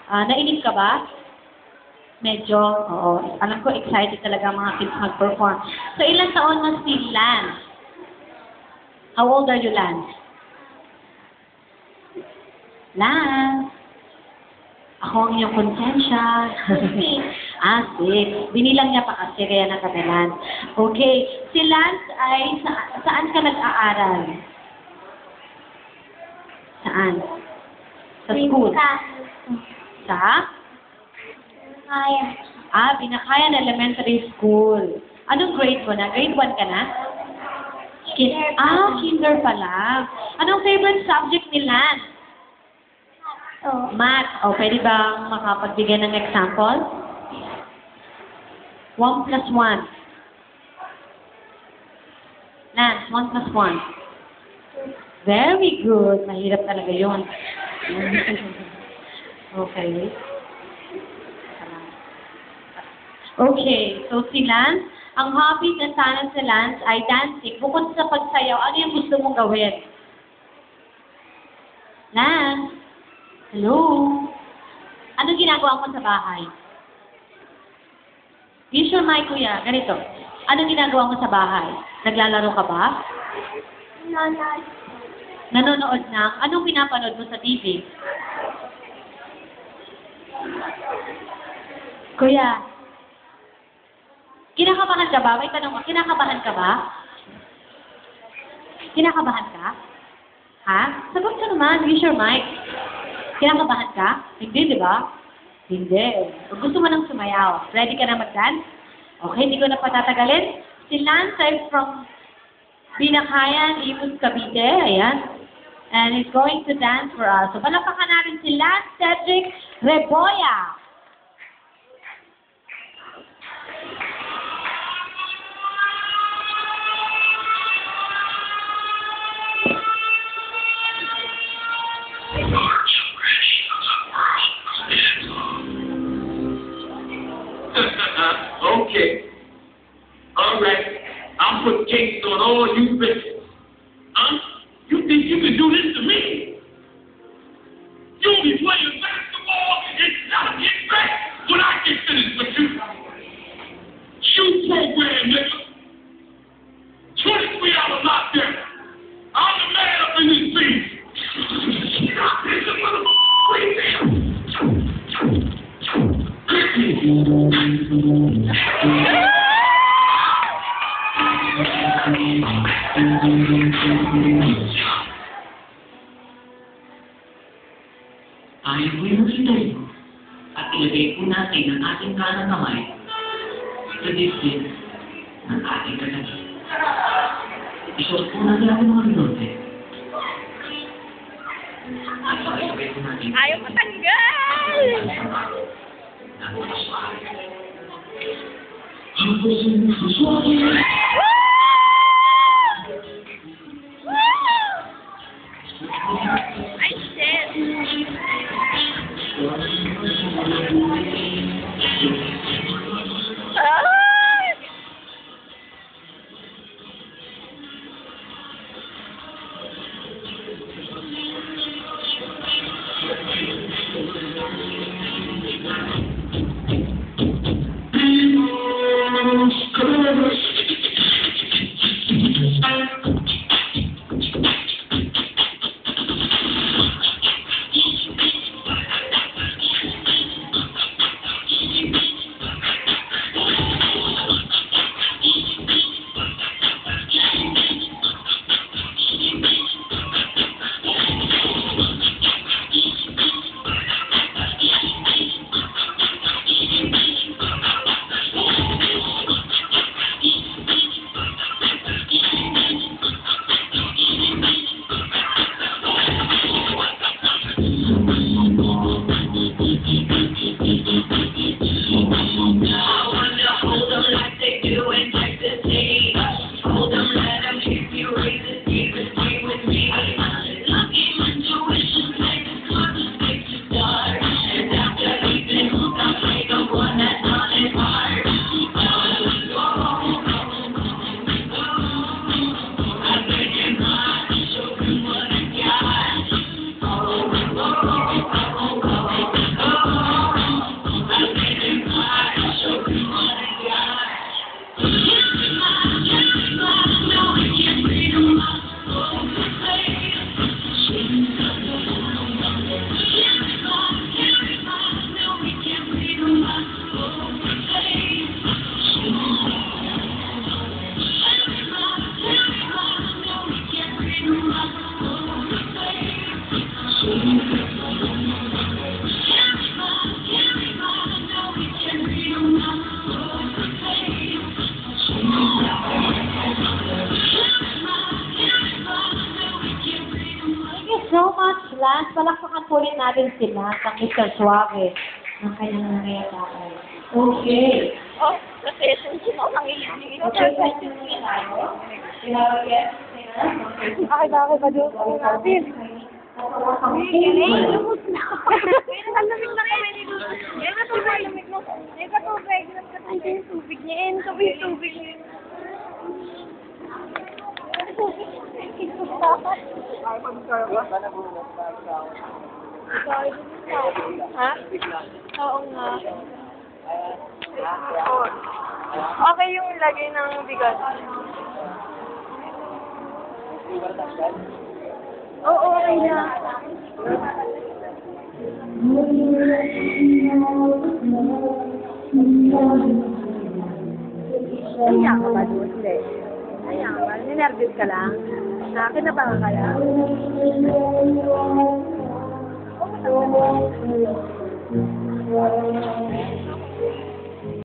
Nainig ka ba? Medyo, oo. Alam ko, excited talaga ang mga kids mag-perform. So, ilang taon mo si Lance? How old are you, Lance? Lance? Ako ang iyong konsensya. 6. Binilang niya pa kasi, kaya nakadalan. Okay. Si Lance ay, saan ka nag-aaral? Saan? Sa school? Sa? Kaya. Binakayan Elementary School. Anong grade mo na? Grade 1 ka na? Kinder pa lang. Anong favorite subject ni Lance? Math. Pwede bang makapagbigay ng example? 1 plus 1. Lance, 1 plus 1. Very good. Mahirap talaga yun. Okay. Okay. So, si Lance, ang hobbies and talents ni Lance ay dancing. Bukod sa pagsayaw, ano yung gusto mong gawin? Lance? Hello? Ano ginagawa mo sa bahay? Use your mic, kuya. Ganito. Ano ginagawa mo sa bahay? Naglalaro ka ba? Nanonood ng? Anong pinapanood mo sa TV? Kuya, kinakabahan ka ba? May tanong ko, kinakabahan ka ba? Kinakabahan ka? Ha? Sagot ka naman. Use your mic. Kinakabahan ka? Hindi, di ba? Hindi. O gusto mo nang sumayaw. Ready ka na mag-dance? Okay, hindi ko na patatagalin. Si Lance ay from Binakayan, Imus, Cavite. Ayan. And he's going to dance for us. So, palapakan natin si Lance Cedric Reboya. Okay. All right. I'll put cakes on all you bitches. Huh? You think you can do this to me? You'll be playing basketball and not get back when I get finished with you. You program, nigga. 23-hour lockdown. I'm the man up in this beat. Ayaw ko yung tayo at ilagay po natin ang ating kanang kamay sa dibdib ng ating katabi. Isuot po natin ang mga binote. At pakisabay po natin. Ayaw matanggal! Ang puso mo susuwakin. Ay, shit! Ay! Lance, palakpakan po ulit natin sila sa Mr. Suave ng kanyang nangyayari. Okay. Oh, kasi sino ang nangihingi. Okay, thank you muna tayo. We have a guest singer. Bakit ba doon? Natin. Ang lamig na kami ni Luz. Yan na tubig. Yan ka tubig. Ay, yung tubig niya. Yan yung tubig niya. Ha? Oo nga. Okay yung lagay ng bigas. Oo, okay na. Kaya ka ba doon? Hindi. Kaya ka ba? Ninervous ka lang? Kinabahan ka lang? Oo,